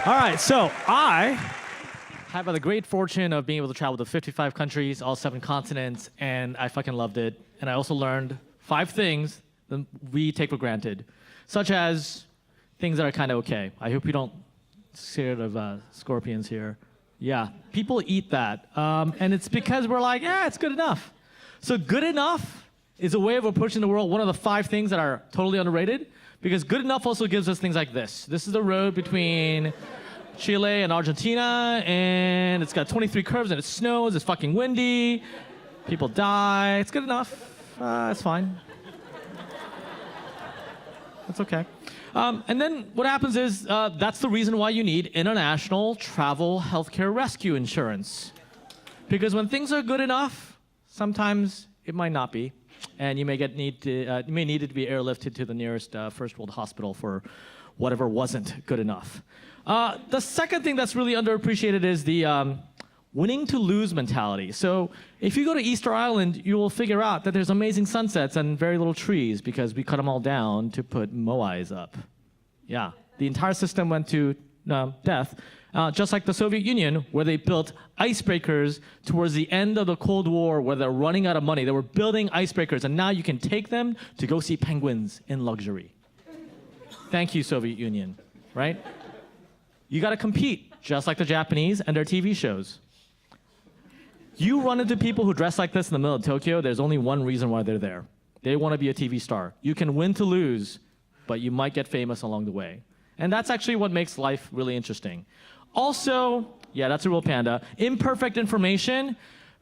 All right, so I have had the great fortune of being able to travel to 55 countries, all 7 continents, and I fucking loved it. And I also learned 5 things that we take for granted, such as things that are kind of okay. I hope you don't scared of scorpions here. Yeah, people eat that, and it's because we're like, yeah, it's good enough. So good enough is a way of approaching the world, one of the 5 things that are totally underrated, because good enough also gives us things like this. This is the road between Chile and Argentina, and it's got 23 curves, and it snows, it's fucking windy, people die. It's good enough. It's fine. It's okay. And then what happens is that's the reason why you need international travel healthcare rescue insurance. Because when things are good enough, sometimes it might not be. And you may need it to be airlifted to the nearest first world hospital for whatever wasn't good enough. The second thing that's really underappreciated is the winning to lose mentality. So if you go to Easter Island, you will figure out that there's amazing sunsets and very little trees because we cut them all down to put moais up. Yeah, the entire system went to death, just like the Soviet Union, where they built icebreakers towards the end of the Cold War, where they're running out of money. They were building icebreakers, and now you can take them to go see penguins in luxury. Thank you, Soviet Union, right? You gotta compete, just like the Japanese and their TV shows. You run into people who dress like this in the middle of Tokyo, there's only one reason why they're there. They want to be a TV star. You can win to lose, but you might get famous along the way. And that's actually what makes life really interesting. Also, yeah, that's a real panda. Imperfect information,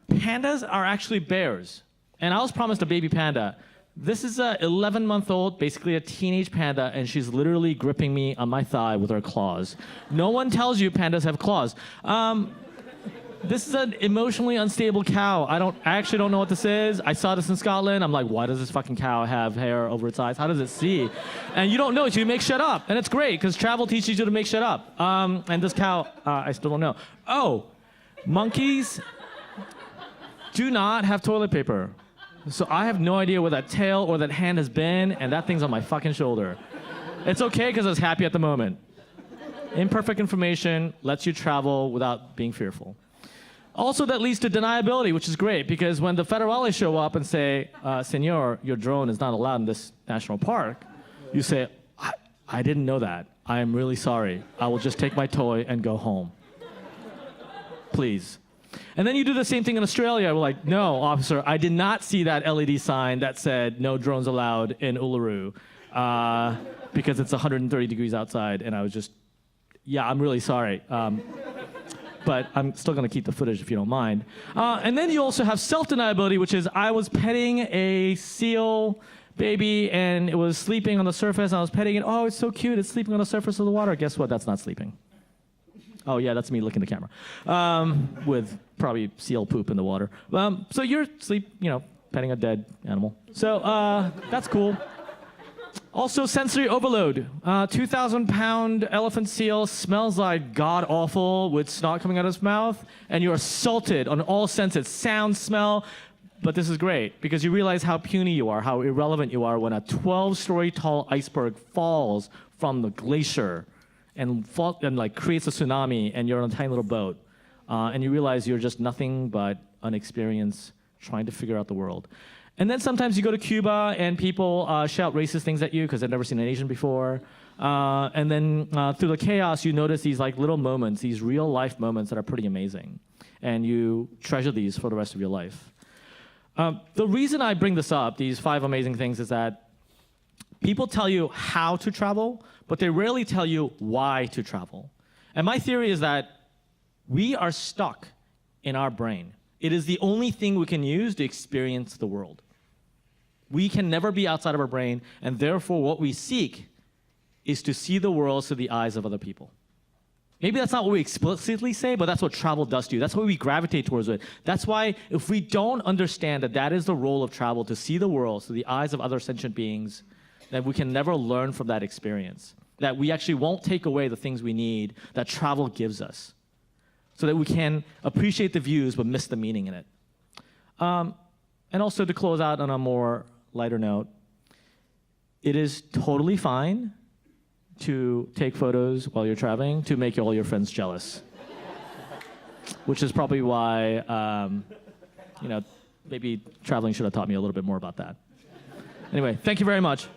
pandas are actually bears. And I was promised a baby panda. This is a 11-month-old, basically a teenage panda, and she's literally gripping me on my thigh with her claws. No one tells you pandas have claws. This is an emotionally unstable cow. I actually don't know what this is. I saw this in Scotland. I'm like, why does this fucking cow have hair over its eyes? How does it see? And you don't know, so you make shit up. And it's great, because travel teaches you to make shit up. And this cow, I still don't know. Oh, monkeys do not have toilet paper. So I have no idea where that tail or that hand has been, and that thing's on my fucking shoulder. It's okay, because I was happy at the moment. Imperfect information lets you travel without being fearful. Also, that leads to deniability, which is great, because when the federales show up and say, Senor, your drone is not allowed in this national park, you say, I didn't know that. I am really sorry. I will just take my toy and go home. Please. And then you do the same thing in Australia. We're like, no, officer, I did not see that LED sign that said no drones allowed in Uluru because it's 130 degrees outside, and I was just, yeah, I'm really sorry. But I'm still going to keep the footage if you don't mind. And then you also have self-deniability, which is I was petting a seal baby, and it was sleeping on the surface. I was petting it. Oh, it's so cute. It's sleeping on the surface of the water. Guess what? That's not sleeping. Oh, yeah, that's me licking the camera with probably seal poop in the water. So you're petting a dead animal. So that's cool. Also, sensory overload. 2,000-pound elephant seal smells like god-awful with snot coming out of its mouth, and you're assaulted on all senses, sound, smell. But this is great, because you realize how puny you are, how irrelevant you are when a 12-story tall iceberg falls from the glacier and creates a tsunami, and you're on a tiny little boat. And you realize you're just nothing but an experience trying to figure out the world. And then sometimes you go to Cuba and people shout racist things at you because they've never seen an Asian before. And then through the chaos, you notice these little moments, these real life moments that are pretty amazing. And you treasure these for the rest of your life. The reason I bring this up, these 5 amazing things, is that people tell you how to travel, but they rarely tell you why to travel. And my theory is that we are stuck in our brain. It is the only thing we can use to experience the world. We can never be outside of our brain, and therefore what we seek is to see the world through the eyes of other people. Maybe that's not what we explicitly say, but that's what travel does to you. That's why we gravitate towards it. That's why if we don't understand that that is the role of travel, to see the world through the eyes of other sentient beings, then we can never learn from that experience. That we actually won't take away the things we need that travel gives us, so that we can appreciate the views but miss the meaning in it. And also, to close out on a more lighter note, it is totally fine to take photos while you're traveling to make all your friends jealous. Which is probably why, maybe traveling should have taught me a little bit more about that. Anyway, thank you very much.